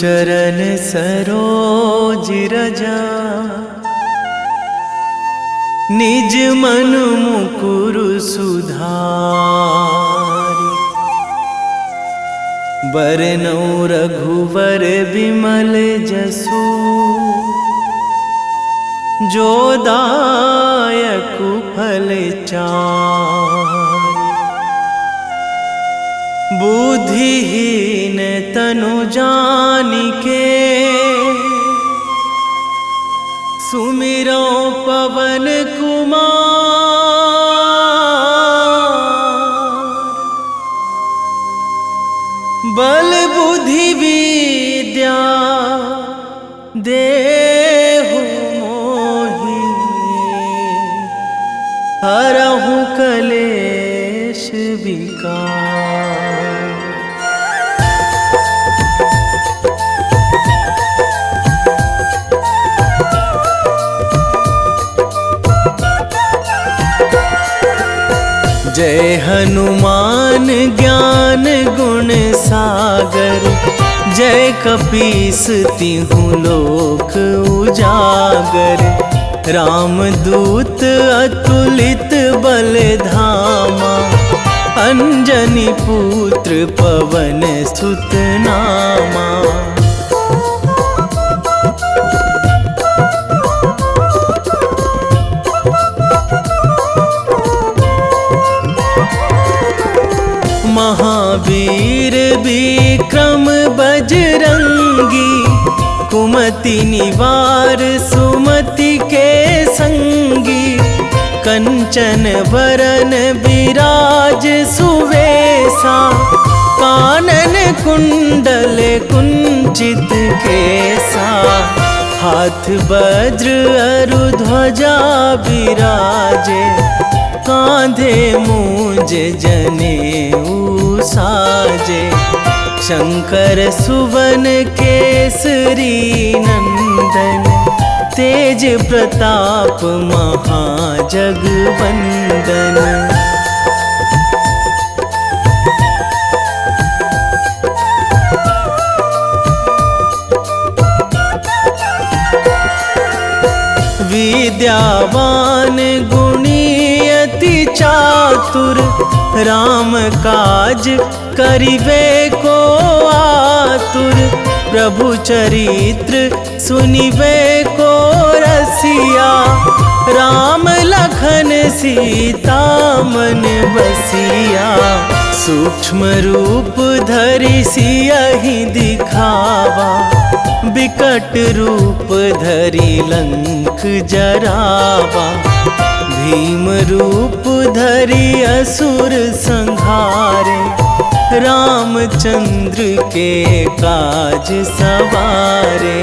चरण सरोज रजा, निज मन मुकुर सुधारि। बरनौ रघुवर बिमल जसु, जो दायक फल चारि। बुद्धिहीन तनु जानिके, सुमिरो पवन कुमार। बल बुद्धि विद्या देहु मोहि, हरहु कलेश विकार। जय हनुमान ज्ञान गुण सागर, जय कपीस तिहुँ लोक उजागर। रामदूत अतुलित बल धामा, अंजनी पुत्र पवन सुत नामा। महावीर विक्रम बजरंगी, कुमति निवार सुमति के संगी। कंचन वरन विराज सुवेशा, कानन कुंडल कुंचित केसा। हाथ वज्र अरु ध्वजा बिराजे, कांधे मूंज जनेऊ साजे। शंकर सुवन केसरी नंदन, तेज प्रताप महाजगवंदन। विद्यावान गुणी अति चातुर, राम काज करिबे को आतुर। प्रभु चरित्र सुनिबे को रसिया, राम लखन सीता मन बसिया। सूक्ष्म रूप धरि सियहि दिखावा, बिकट रूप धरि लंक जरावा। भीम रूप धरि असुर संहारे, रामचंद्र के काज सवारे।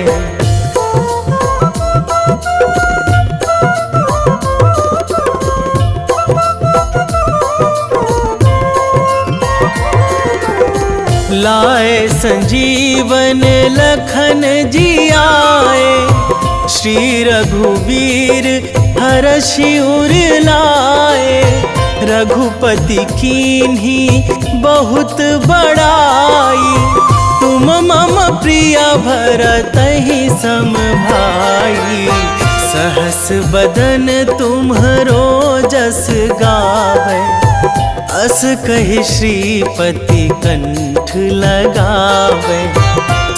लाए संजीवन लखन जियाए, श्री रघुवीर हरषि उर लाए। रघुपति कीन्ही बहुत बड़ाई, तुम मम प्रिय भरतहि सम भाई। सहस बदन तुम्हरो जस गावै, अस कहि श्रीपति कंठ लगावै।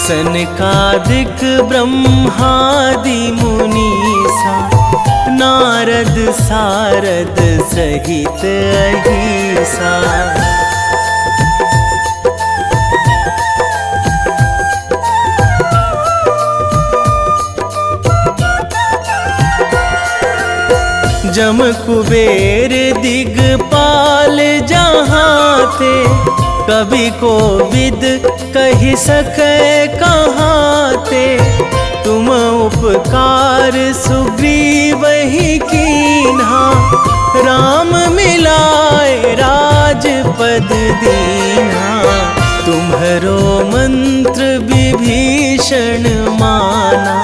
सनकादिक ब्रह्मादि मुनीसा, नारद सारद सहित अहिसा। जम कुबेर दिगपाल जहाँ थे, कवि कोविद कहि सकै कहाँ ते। तुम उपकार सुग्रीवहि कीन्हा, राम मिलाए राजपद दीन्हा। तुम्हरो मंत्र विभीषण माना,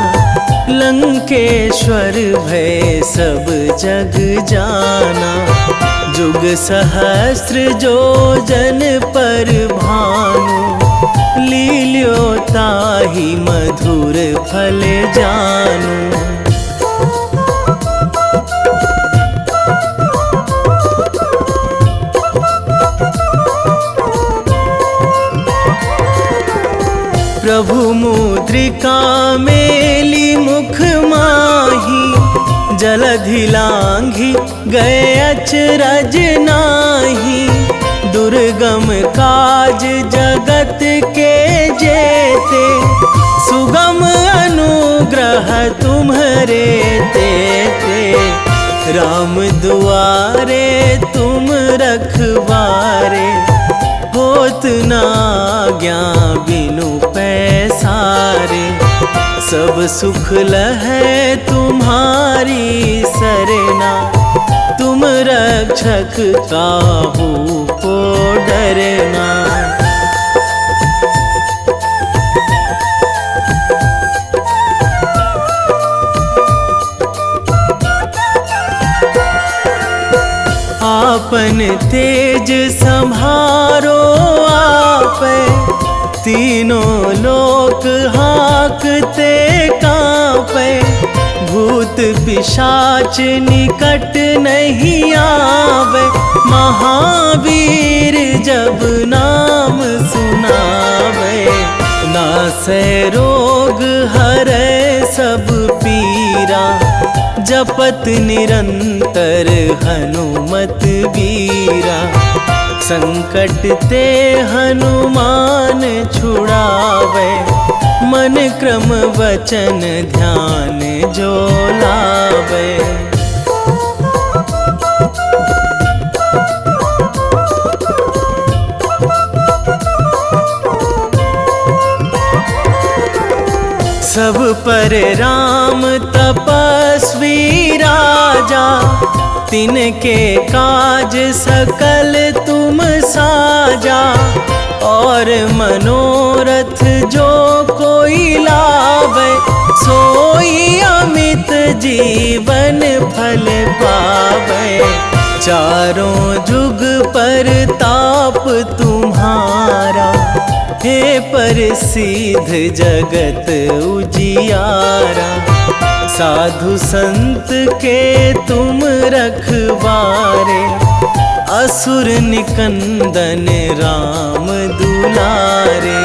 लंकेश्वर भय सब जग जाना। जुग सहस्त्र जो जन पर भानु, लील्यो ताहि मधुर फल जानू। प्रभु मुद्रिका मेली मुख माही, जलधि लांघी गए अचरज नाही। दुर्गम काज जगत के जेते, सुगम अनुग्रह तुम्हरे तेते। राम दुआरे तुम रखवारे, होत ना आज्ञा बिनु पैसारे। सब सुख लहै तुम्हारी सरना, तुम रक्षक काहू को डरना। आपन तेज संभारो आपै, तीनों लोक हाकते कांपै। भूत पिशाच निकट नहीं आवे, महावीर जब नाम सुनावे। नासै रोग हरै सब पीरा, जपत निरंतर हनुमत बीरा। संकट ते हनुमान छुड़ावे, मन क्रम वचन ध्यान जो लावे। सब पर राम तपस्वी राजा, तिनके काज सकल तुम साजा। और मनोरथ जो कोई लावे, सोई अमित जीवन फल पावे। चारों जुग पर ताप तुम्हारा, हे प्रसिद्ध जगत उजियारा। साधु संत के तुम रखवारे, असुर निकंदन राम दुलारे।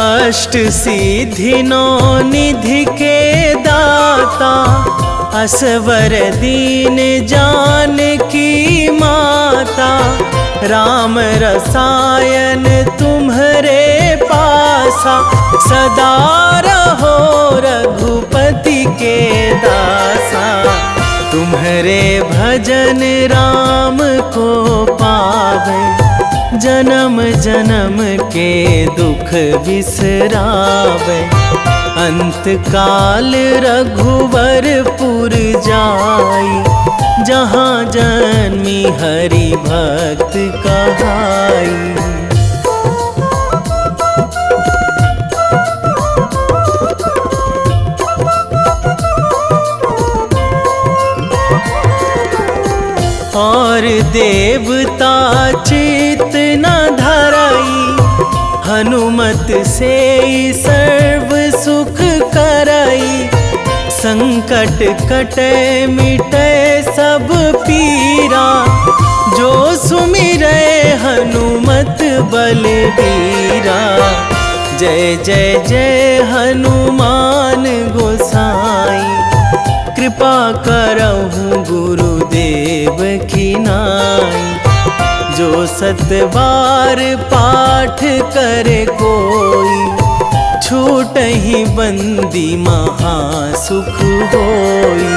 अष्ट सिद्धि नौ निधि के दाता, असवर दीन जानकी माता। राम रसायन तुम्हरे पासा, सदा रहो रघुपति के दासा। तुम्हरे भजन राम को पावे, जन्म जन्म के दुख बिसरावे। अंत काल रघुवरपुर जाई, जहाँ जन्मी हरि भक्त कहाई। और देवता चित न धराई, हनुमत से सर्व सुख कराई। संकट कटे मिटे सब पीरा, जो सुमिरै हनुमत बलबीरा। जय जय जय हनुमान गोसाई, कृपा करहु गुरुदेव की नाई। जो सतबार पाठ करे कोई, छूटहि बंदी महासुख होई।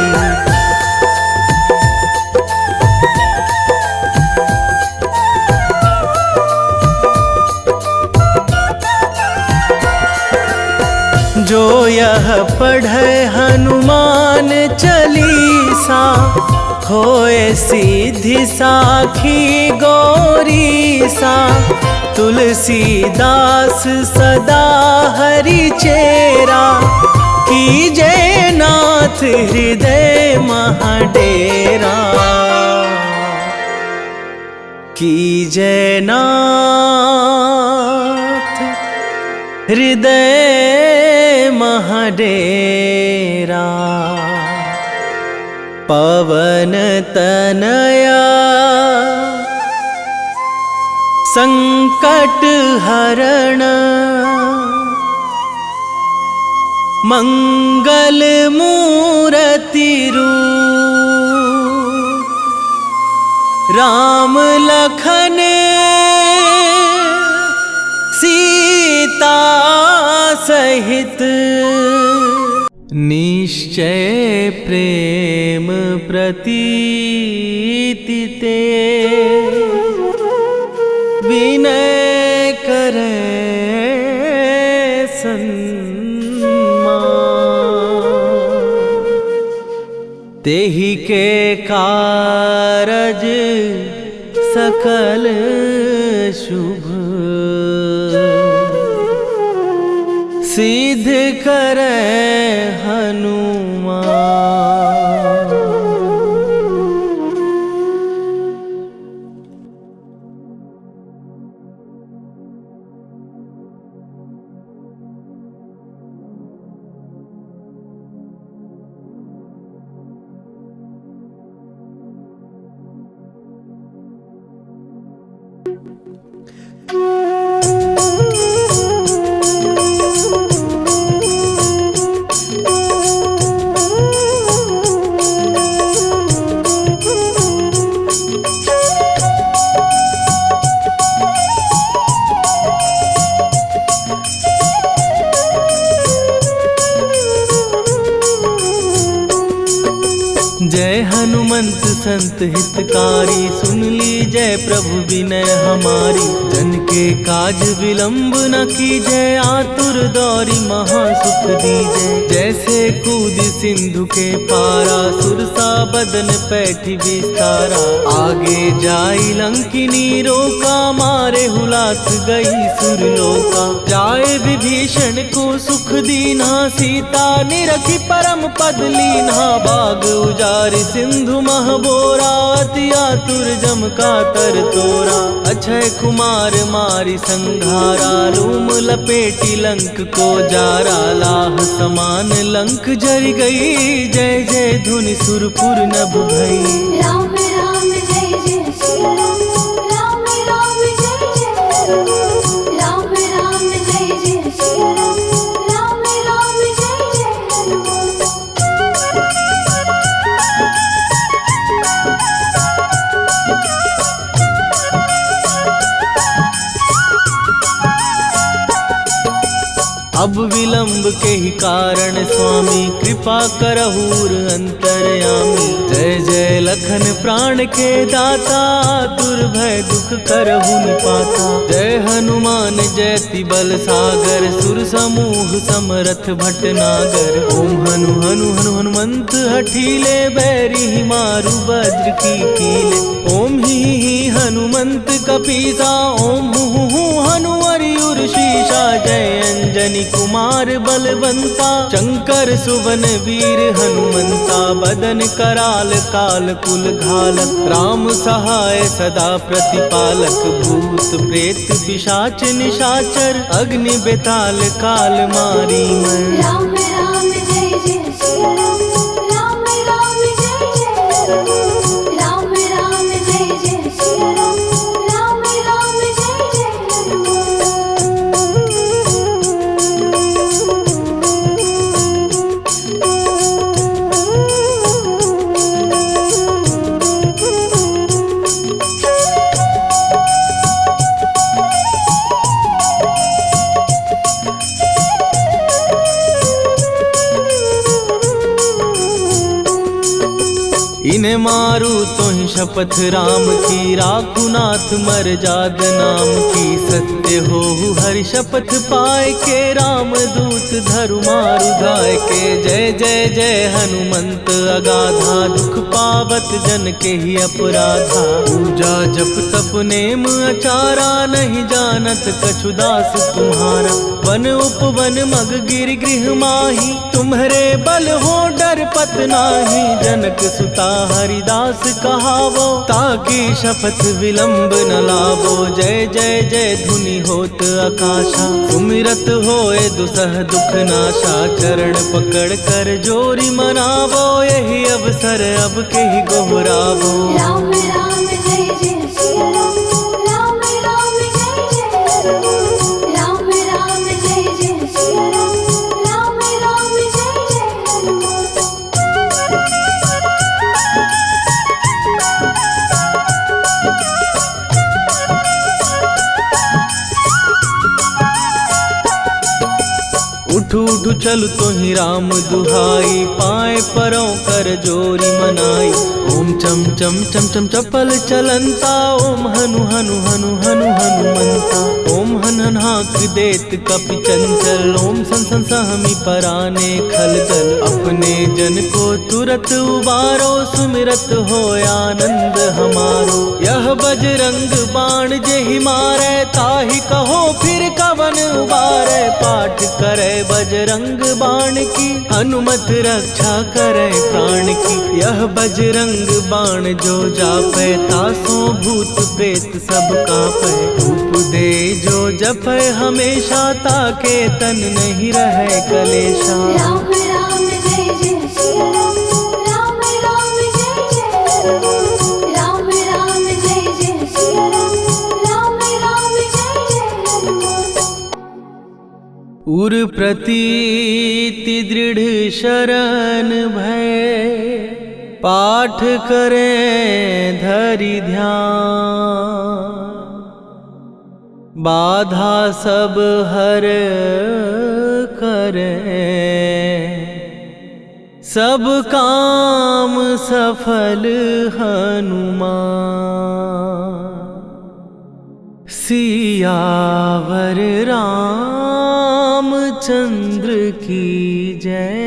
जो यह पढ़े हनुमान चालीसा, होए सीधी साखी गौरीसा। तुलसीदास सदा हरि चेरा, कीजे नाथ हृदय महाडेरा, कीजे नाथ हृदय महाडेरा। पवन तनया संकट हरण, मंगल मूर्ति रूप, राम लखन सीता सहित, निश्चय प्रेम प्रतीति ते, विनय करे सन्मान। तेहि के कारज सकल शुभ, सिद्ध करे हनुमान। जय हनुमंत संत हितकारी, सुन ली जय प्रभु विनय हमारी। जन के काज विलंब न कीजय, आतुर दौरी महासुख दीजय। जैसे कूद सिंधु के पारा, सुरसा बदन पैठी विस्तारा। आगे जाई लंकिनी रोका, मारे हुलाक गई सुरलोका। जाए विभीषण को सुख दीना, सीता निरखी परम पद लीना। बाग उजारि सिंधु महबोरा, अति आतुर जम का तर तोरा। अक्षय कुमार मारी संघारा, लूम लपेटी लंक को जारा। लाह समान लंक जर गई, जय जय धुनि सुरपुर नभ भई। राम राम जय जय श्री राम, राम राम जय जय हनुमान। राम राम जय जय श्री राम, राम राम जय जय हनुमान। अब विलंब के ही कारण स्वामी, कृपा करहूर अंतरयामी। जय जय लखन प्राण के दाता, दुर्भय दुख करहु निपाता। जय हनुमान जयति बल सागर, सुर समूह समरथ भटनागर। ओम हनु हनु हनु हनुमंत हठीले, बैरी मारु वज्र की कीले। ओम ही हनुमंत कपीसा, ओम हूँ हनुमरि उर्शीषा। जय अंजनी कुमार बलवंता, शंकर सुवन वीर हनुमंता। बदन कराल काल कुल घालक, राम सहाय सदा प्रतिपालक। भूत प्रेत पिशाच निशाचर, अग्नि बेताल काल मारी मर। राम राम जय जय श्री राम, राम राम जय जय हनुमान। राम राम जय जय श्री राम, राम राम जय जय हनुमान। मैं मारू तो ही शपथ राम की, राखू नाथ मर्याद नाम की। सत्य हो हरि शपथ पाए के, राम दूत धरु मारु धाय के। जय जय जय हनुमंत अगाधा, दुख पावत जन के ही अपराधा। पूजा जप तप नेम अचारा, नहीं जानत कछु दास तुम्हारा। वन उपवन मग गिर गृह माही, तुम्हारे बल हो डर पत नाही। जनक सुता हरिदास कहावो, ताकि शपथ विलंब न लावो। जय जय जय धुनि होत आकाशा, सुमिरत होए दुसह दुख नाशा। चरण पकड़ कर जोरी मनावो, यही अवसर अब के ही गोहरावो। राम राम जय जय सिया राम, राम राम जय जय हनुमान। राम राम जय जय सिया राम, राम राम जय जय हनुमान। उठ उठ चल तो ही राम दुहाई, पाए परों कर जोरी मनाई। ओम चम चम चम चम चपल चलंता, ओम हनु हनु हनु हनु हनुमंता। ओम हन हन हाक देत कपि चंचल, ओम सन सन सहमी पराने खलदल। अपने जन को तुरत उबारो, सुमिरत हो आनंद हमारो। यह बजरंग बाण जेहि मारे, ताहि कहो फिर कवन उबारे। पाठ करे बजरंग बाण की, हनुमत रक्षा करे प्राण की। यह बजरंग बाण जो जापै, तासो भूत प्रेत सब कापै। धूप दे जो जपै हमेशा, ताके तन नहीं रहे कलेशा। राम राम जय जय सिया राम, राम राम जय जय हनुमान। राम राम जय जय सिया राम, राम राम जय जय हनुमान। उर प्रतीति दृढ़ शरण भय, पाठ करें धरि ध्यान। बाधा सब हर करें, सब काम सफल हनुमान। सियावर रामचंद्र की जय।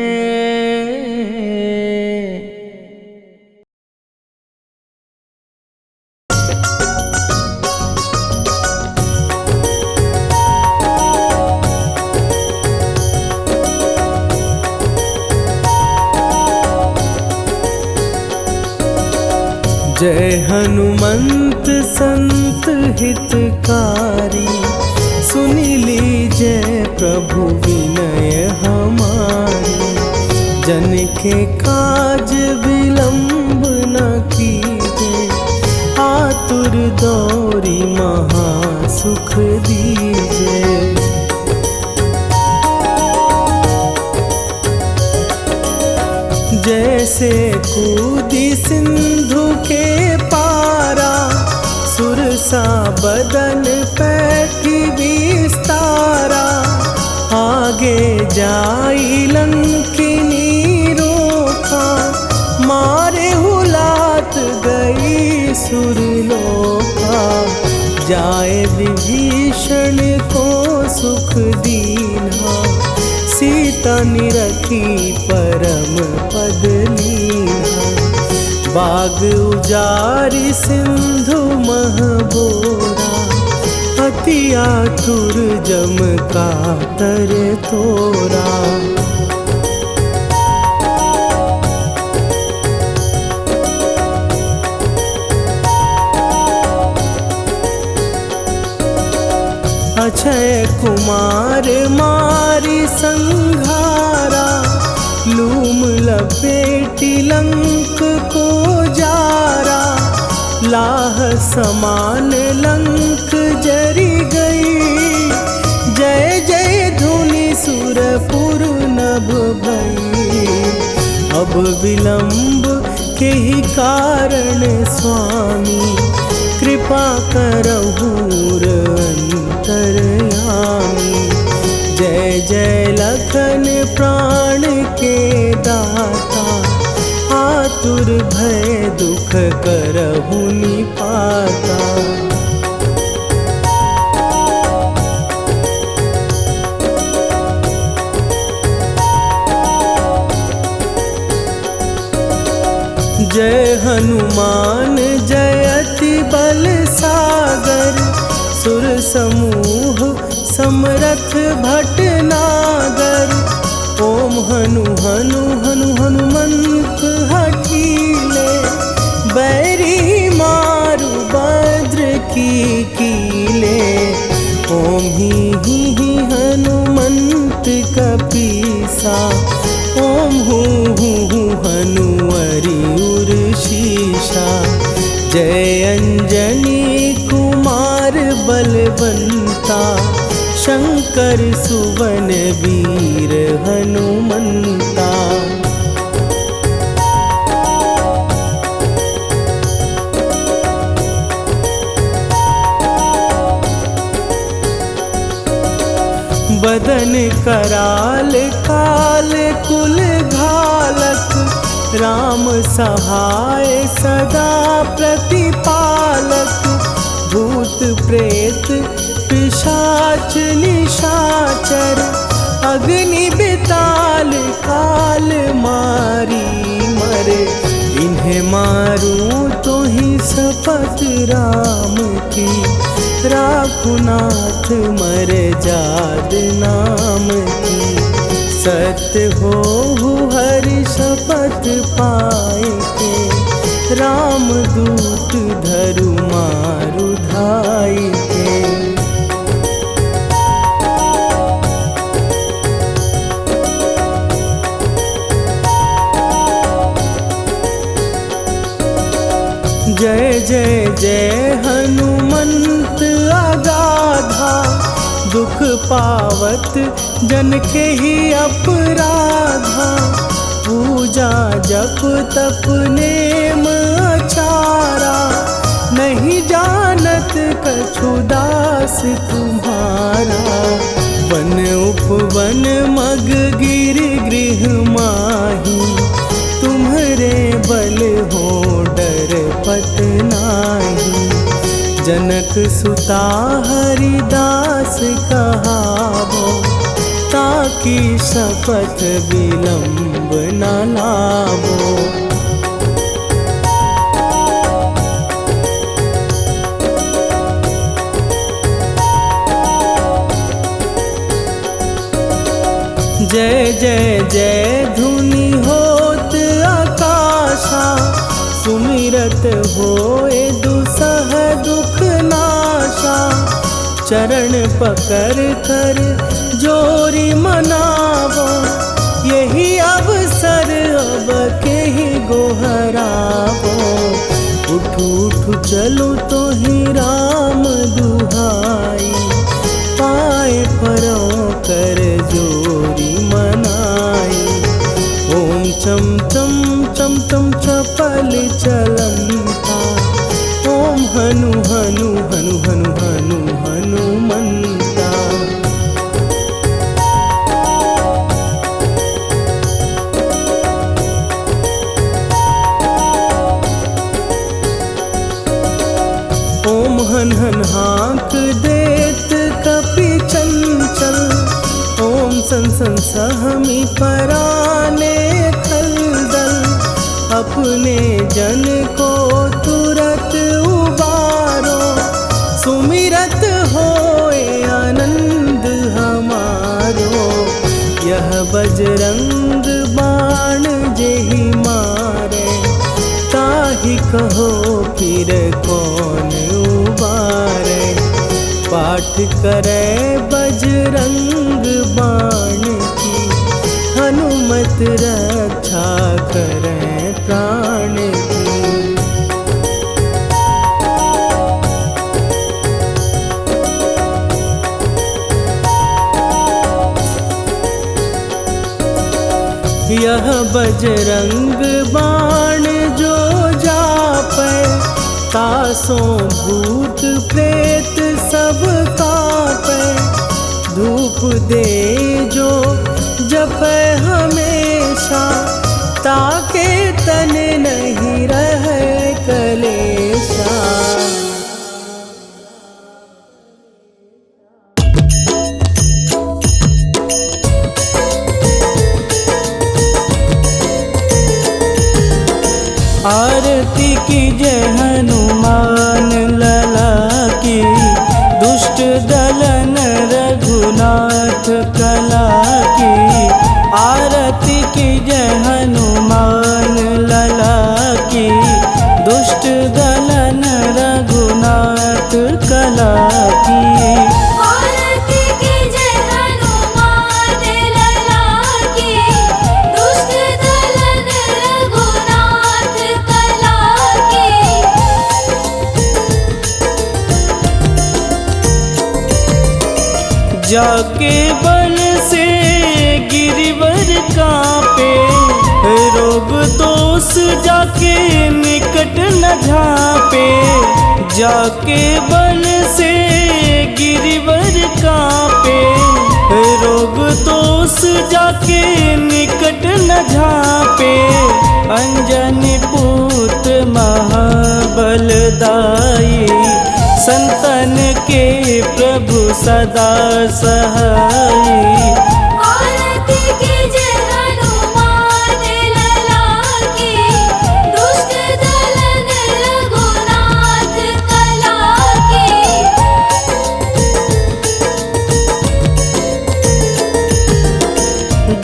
जय हनुमंत संत हितकारी, सुनि लीजय प्रभु विनय हमारी। जन के काज विलंब न कीजे, आतुर दौरी महा सुख दीजे। जैसे कूदी सिंधु के पारा, सुरसा बदन पैठी विस्तारा। आगे जाई लंकिनी रोका, मारे हुलात गई सुरलोका। जाए विभीषण को सुख दीना, सीता निरखी परम पद लीना। बाग उजारि सिंधु मह बोरा, अति आतुर जम कातर तोरा। अक्षय कुमार मारी संघारा, लूम लपेटी लंक को जारा। लाह समान लंक जरी गई, जय जय धुनि सुरपुर नभ भई। अब विलंब के ही कारण स्वामी, कृपा करहु अंतरयामी। जय जय लखन प्राण के दाता, आतुर भय दुख करहु निपाता। जय हनुमान जयति बल सागर, सुर समूह समरथ भटनागर। ओम हनु हनु हनु हनुमंत हठीले, बैरी मारु भद्र की कीले। ओम ही हनुमंत कपीसा, ओम हूँ हनुवरि उर शीशा। जय अंजनी कुमार बलवंता, शंकर सुवन वीर हनुमंता। बदन कराल काल कुल घालक, राम सहाय सदा प्रतिपालक। भूत प्रेत पिशाच निशाचर, अग्नि बिताल काल मारी मरे। इन्हें मारूं तो ही शपथ राम की, राखुनाथ मर जाद नाम की। सत्य हो हरि शपथ पाए के, राम दूत धरु मारु धाई के। जय जय जय हनुमंत अगाधा, दुख पावत जन के ही अपराधा। पूजा जप तप नेम आचारा, नहीं जानत कछु दास तुम्हारा। वन उपवन मग गिर गृह माही, तुम्हरे बल हो डर पत नाही। जनक सुता हरिदास कहावो, ताकि शपथ विलंब न लावो। जय जय जय धुनि होत आकाशा, सुमिरत होए दुसह दुख नाशा। चरण पकड़ कर जोरी मनावो, यही अवसर अब के ही गोहरावो। उठू उठू चलो तो ही राम दुहाई, पाए परों कर जोरी मनाई। ओम चम चम चम चम चपल चलंता, ओम हनु हनु हनु हनु हनु हनुमंता। ओम हन हन हाँक देत कपि चंचल, ओम सन सन सहमी पराने खलदल। अपने जन को तुरत उबारो, सुमिरत होए आनंद हमारो। यह बजरंग बाण जेहि मारे, ताहि कहो फिर कौन उबारे। पाठ करे बजरंग बाण की, हनुमत रक्षा करे प्राण की। यह बजरंग बाण जो जापै, तासों भूत प्रेत सब कापै। धूप दे जो जपै हमेशा, ताके तन जय हनुमान लला की, दुष्ट दलन रघुनाथ कला की। आरती की जय हनुमान लला की, दुष्ट दलन रघुनाथ कला की। आरती की जय हनुमान लला की, दुष्ट दलन रघुनाथ कला की। जाके बल से गिरिवर कांपे, रोग दोष जाके निकट न झांपे। जाके बल से गिरिवर कांपे, रोग दोष जाके निकट न झांपे। अंजनी पुत्र महाबलदाई, संतन के प्रभु सदा सहाई। आरती की जय हनुमान लला की, दुष्ट दलन रघुनाथ कला की।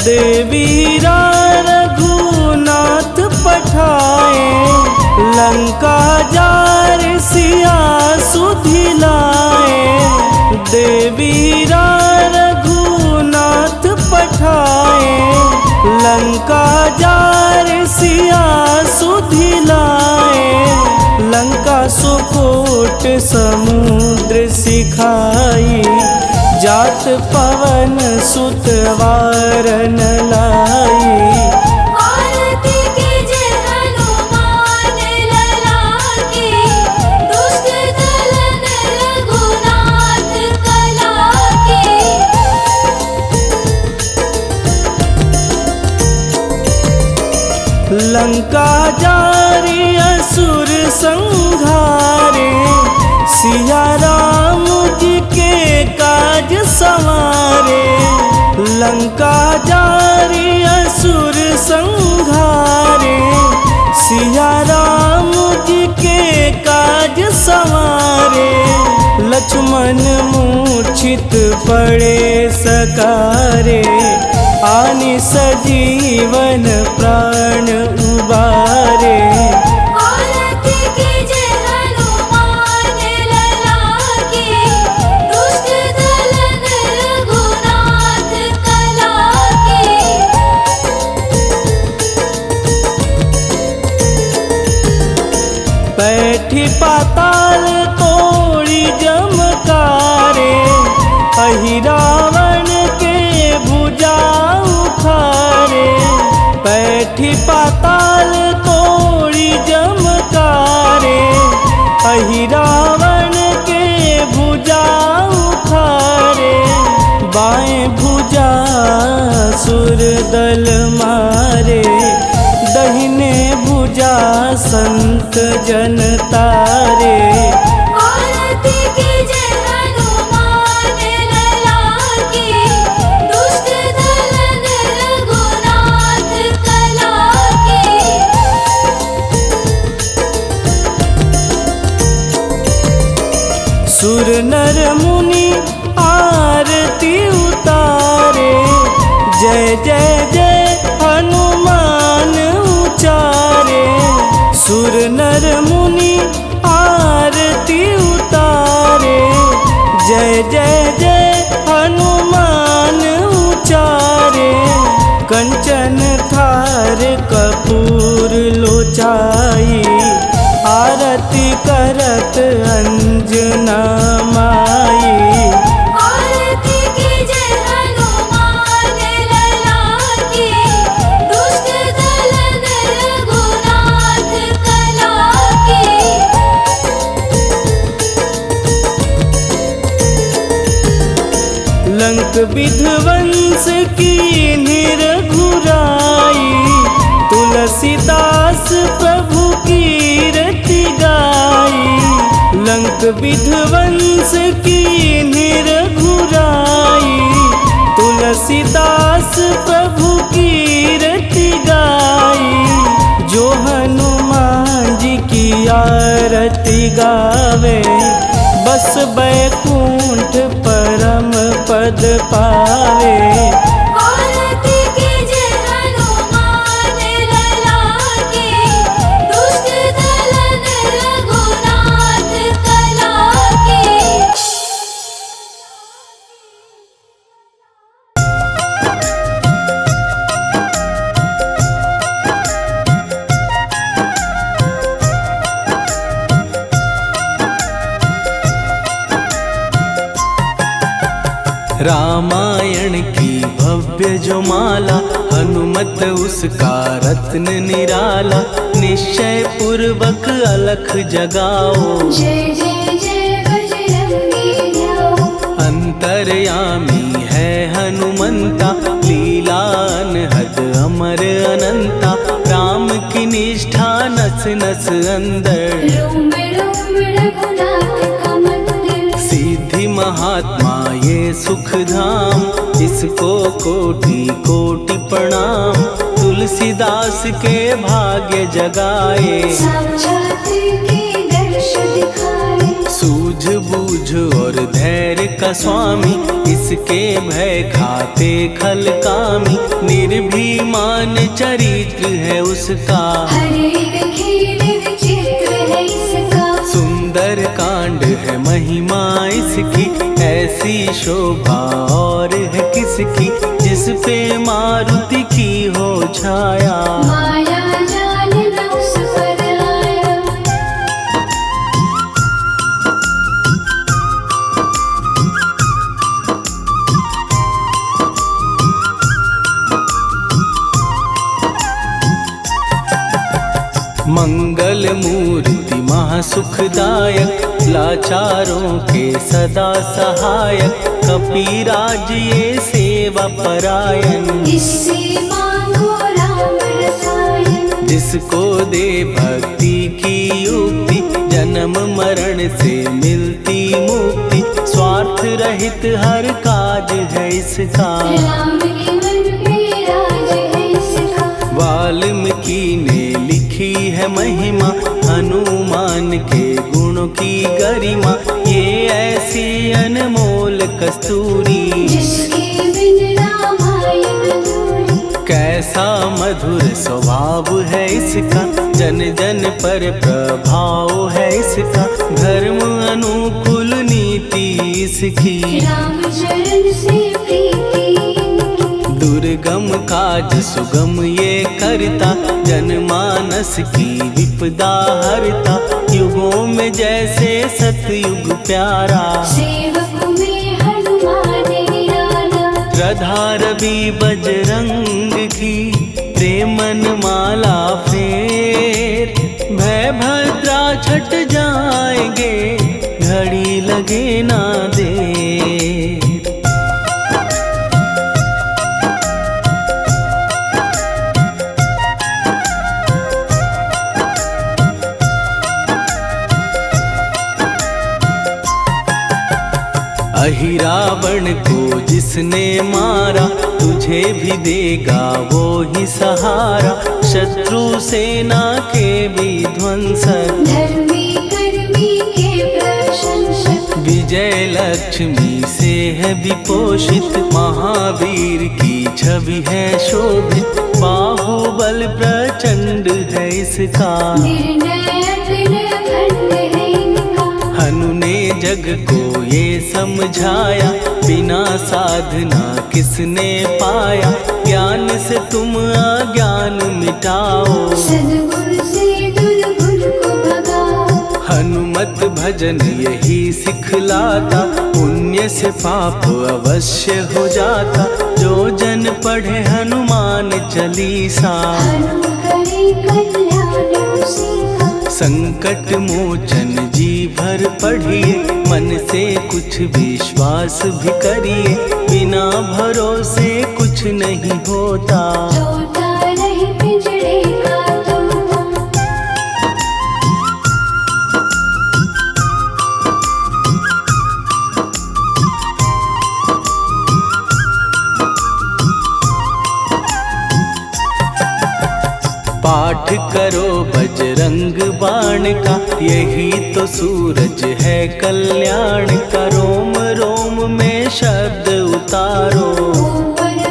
देवीरा रघुनाथ पठाए, लंका जार सिया सुधिलाए। देवीरा रघुनाथ पठाए, लंका जार सिया सुधिलाए। लंका सुकोट समुद्र सिखाई, जात पवन सुत वारन लाई। आरती की जय हनुमान लला की, दुष्ट दलन रघुनाथ कला की। लंका जारी असुर संघारे, सिया राम जी के काज संवारे। लंका जारी असुर संघारे, सिया राम जी के काज संवारे। लक्ष्मण मूर्छित पड़े सकारे, आनि सजीवन प्राण उबारे। आरती की जय हनुमान लला की, दुष्ट दलन रघुनाथ कला की। बैठी पाताल तोड़ी जमकारे, अहि रावण के भुजा उखारे। बैठी पाताल तोड़ी जमकारे, अहि रावण के भुजा उखारे। बाएं भुजा सुर दल मारे, दहिने भुजा संत जन तारे। आरती की जय हनुमान लला की, दुष्ट दलन रघुनाथ कला की। सुर नर मुनि आरती उतारे, जय जय जय हनुमान उचारे। सुर नर मुनि आरती उतारे, जय जय जय हनुमान उचारे। कंचन थार कपूर लोचाई, आरती करत अंजना माई। आरती की जय हनुमान लला की, दुष्ट दलन रघुनाथ कला की। लंक विध्वंस की निरघुराई, तुलसीदास प्रभु कीरति गाई। लंक विध्वंस की निरघुराई, तुलसीदास प्रभु कीरति गाई। जो हनुमान जी की लीला रति गावे, बस बैकुंठ परम पद पावे। आरती कीजे हनुमान लला की, दुष्ट दलन रघुनाथ कला की। रामायण की भव्य जो माला, हनुमत उसका रत्न निराला। निश्चय पूर्वक अलख जगाओ, जय जय जय बजरंगी ध्याओ। अंतर्यामी है हनुमंता, लीला अनहद अमर अनंता। राम की निष्ठा नस नस अंदर, रोम रोम रघुनाथ का मंदिर। सिद्धि महात्मा ये सुख धाम, इसको कोटि कोटि प्रणाम। तुलसीदास के भाग्य जगाए, साक्षात के दर्श दिखाए। सूझ बूझ और धैर्य का स्वामी, इसके भय खाते खल कामी। निर्भीमान चरित्र है उसका, हर एक खेल विचित्र है इसका। सुंदर कांड है महिमा इसकी, ऐसी शोभा और है किसकी। जिस पे मारुति की हो छाया, माया जाल न उस पर आया। मंगल मूर्ति महासुखदायक, लाचारों के सदा सहायक। कपीराज ये सेवा परायण, इससे मांगो राम रसायन। जिसको दे भक्ति की युक्ति, जन्म मरण से मिलती मुक्ति। स्वार्थ रहित हर काज है इसका, राम के मन में राज है इसका। वाल्मीकि ने लिखी है महिमा, हनुमान के गुणों की गरिमा। ये ऐसी अनमोल कस्तूरी, जिसके बिन रामायण अधूरी। कैसा मधुर स्वभाव है इसका, जन जन पर प्रभाव है इसका। धर्म अनुकूल नीति इसकी, राम चरण से प्रीति इनकी। दुर्गम काज सुगम ये करता, जनमानस की विपदा हरता। युगों में जैसे सतयुग प्यारा, सेवक में हनुमान निराला। श्रद्धा रवि बजरंग की, प्रेमन माला फेर। भय भद्रा छट जाएंगे, घड़ी लगे ना देर। अहिरावण को जिसने मारा, तुझे भी देगा वो ही सहारा। शत्रु सेना के विध्वंसक, धर्मी कर्मी के प्रशंसक। विजय लक्ष्मी से है विपोषित, महावीर की छवि है शोभित। बाहुबल प्रचंड है इसका, निर्णय अखिल अखंड है इनका। हनु ने जग को ये समझाया, बिना साधना किसने पाया। ज्ञान से तुम अज्ञान मिटाओ, सद्गुण से दुर्गुण को भगाओ। हनुमत भजन यही सिखलाता, पुण्य से पाप अवश्य हो जाता। जो जन पढ़े हनुमान चालीसा, हनुम करे कल्याण उसी का। संकट मोचन जी भर पढ़िए, मन से कुछ विश्वास भी करिए। बिना भरोसे कुछ नहीं होता, तोता रहे पिंजड़े का तोता। पाठ करो बजरंग बाण का, यही तो सूरज है कल्याण का। रोम रोम में शब्द उतारो,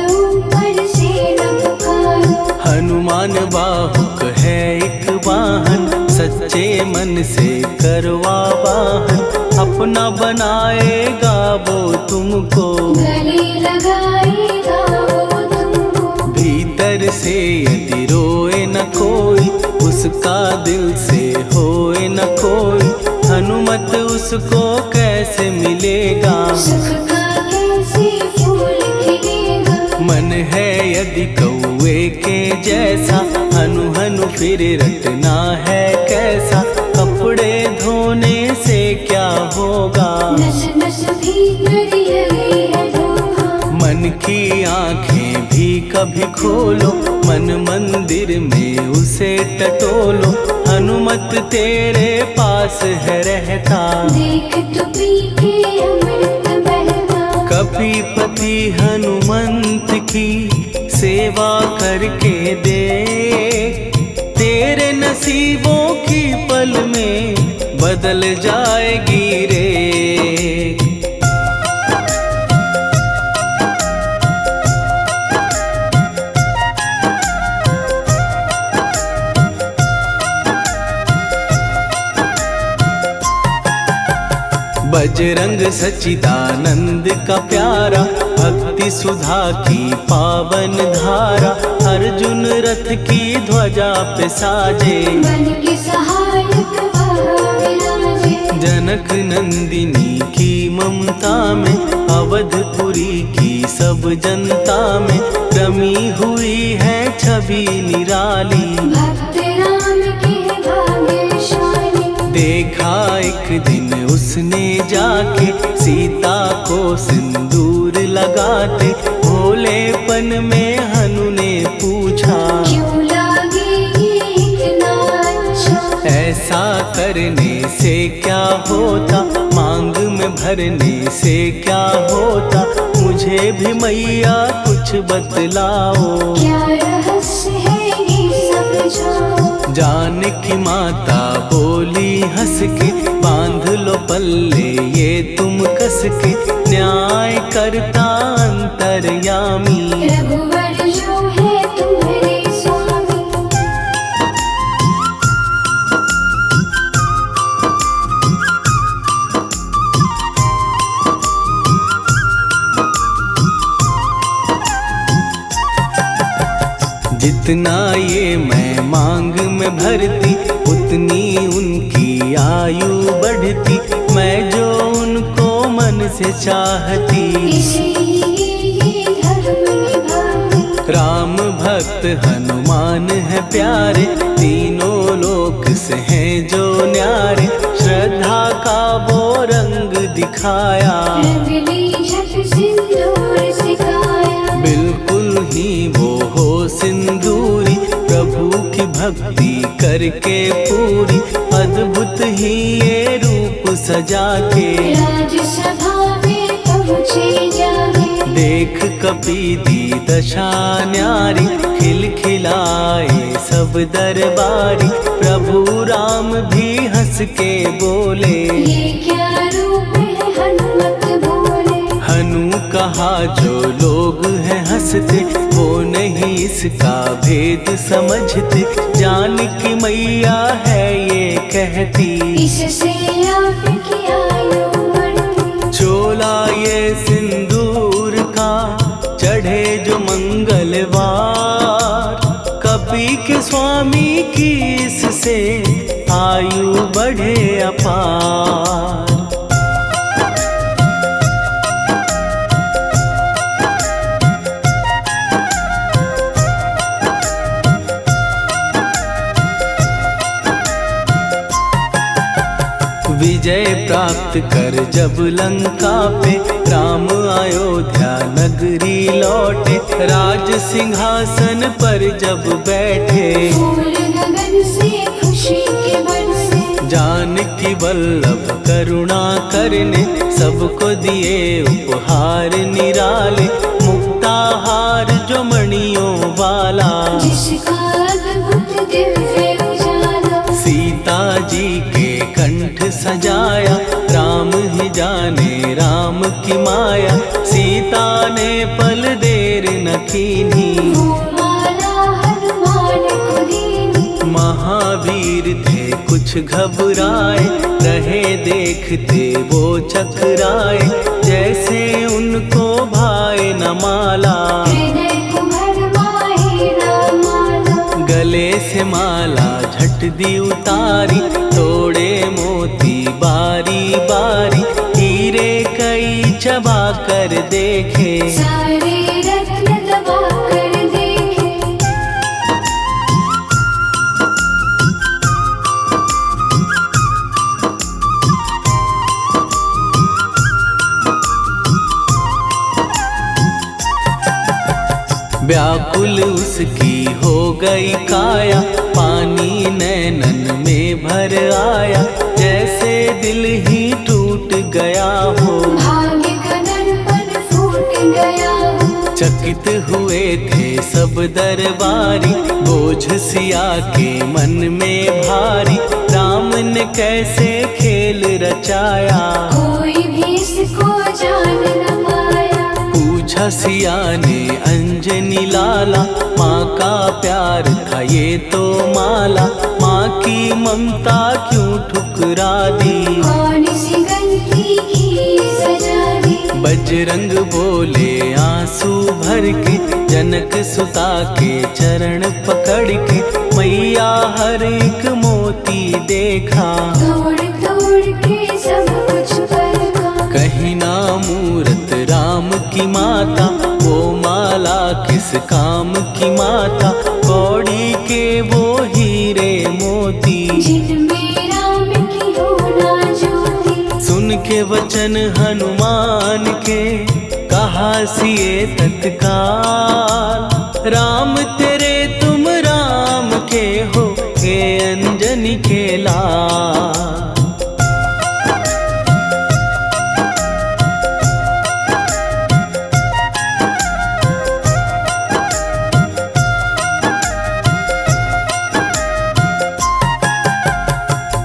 ऊपर से न पुकारो। हनुमान बाहुक है एक वाहन, सच्चे मन से करवा वाहन। अपना बनाएगा वो तुमको, गले लगाएगा वो तुमको। भीतर से यदि रोए न कोई, उसका दिल से होए न कोई। हनुमत उसको कैसे मिलेगा, सुख का कैसे फूल खिलेगा। मन है यदि कौए के जैसा, हनु हनु फिर रटना है कैसा। कपड़े धोने से क्या होगा, नस नस भीतर लगी है धोखा। मन की आंखें भी कभी खोलो, मन मंदिर में उसे टटोलो। हनुमत तेरे पास है रहता, देख तो पी के अमृत बहता। कपीपति हनुमंत की सेवा करके दे, तेरे नसीबों की पल में बदल जाएगी रे। बजरंग सच्चिदानंद का प्यारा, भक्ति सुधा की पावन धारा। अर्जुन रथ की ध्वजा पे साजे, मन के सहायक वहाँ विराजे। जनक नंदिनी की ममता में, अवधपुरी की सब जनता में रमी हुई है छवि निराली। भक्त राम के भाग्यशाली, देखा एक दिन उसने जाके सीता को सिंदूर लगाते। भोलेपन में हनु ने पूछा, क्यों लागे ये इतना अच्छा। ऐसा करने से क्या होता, मांग में भरने से क्या होता। मुझे भी मैया कुछ बतलाओ, क्या रहस्य है ये सब जाओ। जानकी माता बोली हंस के, बांध लो पल्ले ये तुम कस के। न्याय करता अंतर्यामी, रघुवर जो है तुम्हारे स्वामी। जितना ये मैं मांग में भरती, उतनी उनकी आयु बढ़ती। मैं जो उनको मन से चाहती, इसलिए धर्म निभाती। राम भक्त हनुमान है प्यारे, तीनों लोक से हैं जो न्यारे। श्रद्धा का वो रंग दिखाया, रंगली झट सिंदूर सिखाया। बिल्कुल ही वो हो सिंदूरी, प्रभु की भक्ति करके पूरी। अद्भुत ही ये रूप सजा के, राजसभा में पहुँचे जाके। देख कपीदी दशा न्यारी, खिलखिलाए सब दरबारी। प्रभु राम भी हंस के बोले, ये क्या रूप है हनुमत बोले। हनु कहा जो लोग हैं हंसते, वो नहीं इसका भेद समझते। जानकी मैया है ये कहती, इससे आपकी आयु बढ़ती। चोला ये सिंदूर का चढ़े जो मंगलवार, कपी के स्वामी की इससे आयु बढ़े अपार। विजय प्राप्त कर जब लंका पे, राम अयोध्या नगरी लौटे। राज सिंहासन पर जब बैठे, फूल गगन से खुशी के बरसे। जानकी वल्लभ करुणा करने, सबको दिए उपहार निराले। मुक्ताहार जो मणियों वाला, जिसका अद्भुत दिव्य जी के कंठ सजाया, राम ही जाने राम की माया, सीता ने पल देर न कीन्ही, वो माला हनुमान को दीनी। महावीर थे कुछ घबराए, रहे देखते वो चकराए, जैसे उनको भाए न माला, हृदय को भरमाए न माला। गले से माला झट दी उतारी, तोड़े मोती बारी बारी, हीरे कई चबा कर देखे, सारे रत्न दबा कर देखे। व्याकुल उसकी हो गई काया, पानी नैनन में भर आया, जैसे दिल ही टूट गया हो, भाग्य का दर्पण फूट गया हो। चकित हुए थे सब दरबारी, बोझ सिया के मन में भारी, राम ने कैसे खेल रचाया, कोई भी इसको जान न पाया। पूछा सिया ने अंजनी लाला, माँ का प्यार था ये तो माला, माँ की ममता क्यों ठुकरा दी, कौन सी गलती की सजा दी। बजरंग बोले आंसू भर के, जनक सुता के चरण पकड़ के, मैया हर एक मोती देखा, तोड़ तोड़ के सब कुछ परखा। कहीं ना मूरत राम की माता, वो माला किस काम की माता, कौड़ी के वो हीरे मोती, जिनमें राम की हो ना ज्योति। सुन के वचन हनुमान के, कहा सिए तत्काल, राम तेरे तुम राम के हो, हे अंजनी के लाल।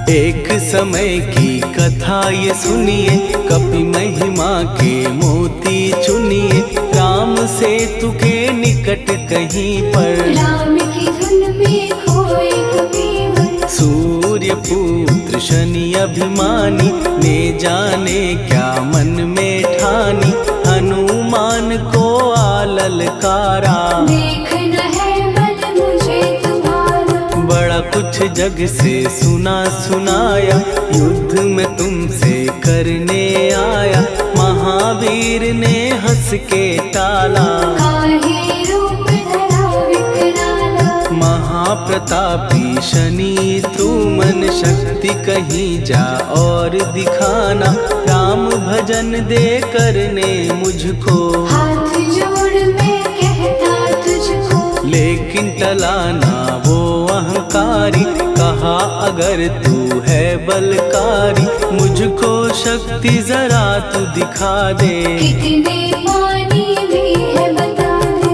एक समय की कथा ये सुनिए, कपि महिमा के मोती चुनिए, राम सेतु के निकट कहीं पर, राम की धुन में खोए कबीर। सूर्य पुत्र शनि अभिमानी, ने जाने क्या मन में ठानी, हनुमान को आललकारा, देखना है बल मुझे तुम्हारा। बड़ा कुछ जग से सुना सुनाया, युद्ध में तुमसे करने आया, महावीर ने हंस के टाला, काहे रूप धरा विकराला। महाप्रतापी शनि तू मन शक्ति कहीं जा और दिखाना, राम भजन दे करने मुझको, हाथ जोड़ मैं कहता तुझको। लेकिन टलाना वो अहंकारी, कहा अगर तू है बलकारी, मुझको शक्ति जरा तू दिखा दे, कितने पानी में है बता दे।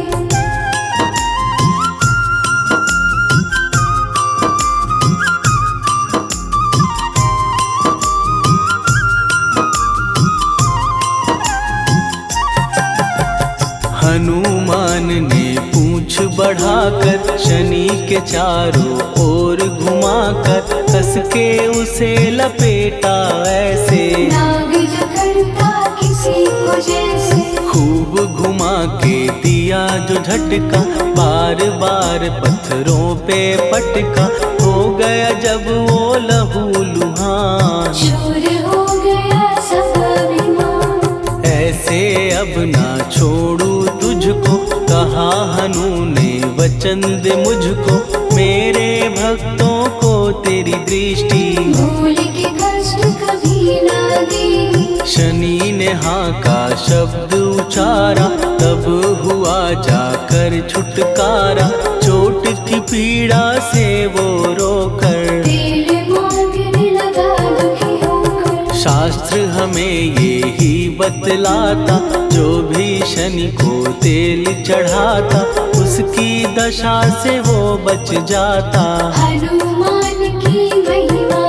हनुमान ने पूंछ बढ़ाकर, शनि के चारों ओर घुमाकर, कस के उसे लपेटा ऐसे, नाग जो करता किसी को जैसे। खूब घुमा के दिया जो झटका, बार बार पत्थरों पे पटका, हो गया जब वो लहू लुहान, चूर हो गया सब अभिमान। ऐसे अब ना छोड़ू तुझको, कहा हनु ने वचन दे मुझको, मेरे भक्तों को तेरी दृष्टि, भूल के कष्ट कभी ना दी। शनि ने हाँ का शब्द उचारा, तब हुआ जाकर छुटकारा, चोट की पीड़ा से वो रोकर, तेल मांगने लगा दुखी होकर। शास्त्र हमें ये ही बतलाता, जो भी शनि को तेल चढ़ाता, उसकी दशा से वो बच जाता। हनुमान की महिमा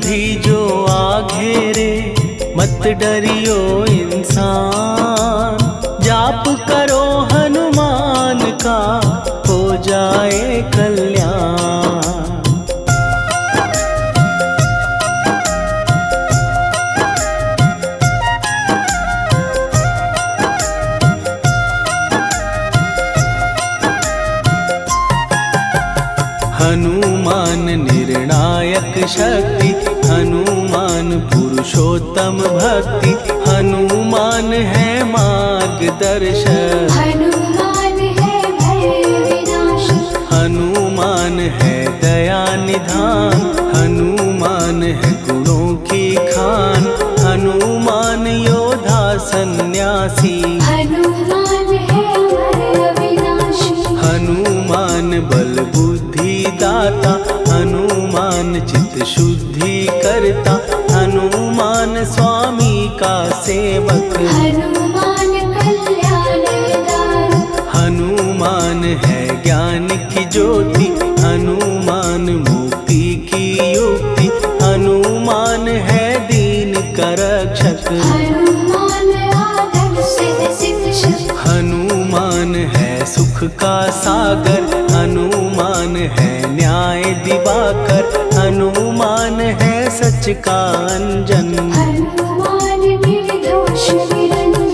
भी जो आ घेरे, मत डरियो इंसान। जाप करो हनुमान का, हो जाए कल्याण। हनुमान निर्णायक शक्ति, हनुमान पुरुषोत्तम भक्ति, हनुमान है मार्गदर्शक। हनुमान है भय विनाशक, हनुमान है दया निधान, हनुमान है गुणों की खान। हनुमान योद्धा सन्यासी, हनुमान है भय विनाशी। हनुमान बल बुद्धि दाता, हनुमान चित्त शुद्धि करता, हनुमान स्वामी का सेवक। हनुमान कल्याणदायक, हनुमान है ज्ञान की ज्योति, हनुमान मुक्ति की युक्ति, हनुमान है दीन का रक्षक। हनुमान आदर से शिक्षक, हनुमान है सुख का सागर, हनुमान है न्याय दिवाकर, हनुमान है सच का अंजन। हनुमान निर्दोष निरंजन।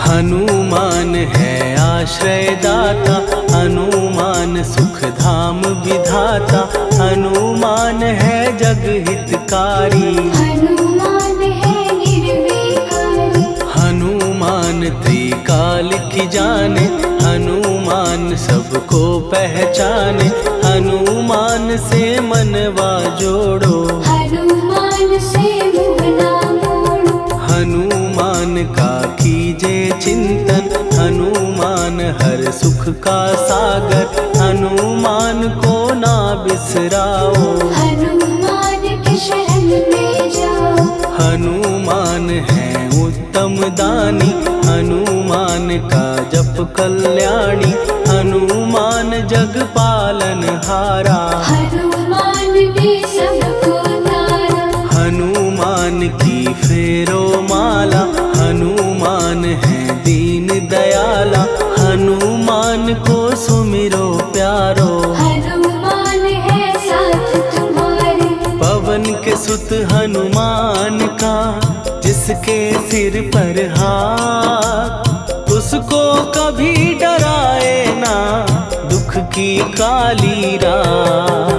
हनुमान है आश्रय दाता, हनुमान सुख धाम विधाता, हनुमान है जग हितकारी। हनुमान है निर्विकारी, हनुमान त्रिकाल की जाने, हनुमान सबको पहचाने, हनुमान से मनवा जोड़ो। हनुमान से मुँह ना मोड़ो, हनुमान का कीजे चिंतन, हनुमान हर सुख का सागर, हनुमान को ना बिसराओ। हनुमान के शरण में जाओ। हनुमान है उत्तम दानी, हनुमान का जप कल्याणी, हनुमान जग पालन हारा। हनुमान ने सबको तारा, हनुमान की फेरो माला, हनुमान है दीन दयाला, हनुमान को सुमिरो प्यारो। हनुमान है साथ तुम्हारे, पवन के सुत हनुमान का, जिसके सिर पर हाथ, उसको कभी डराए ना दुख की काली रात।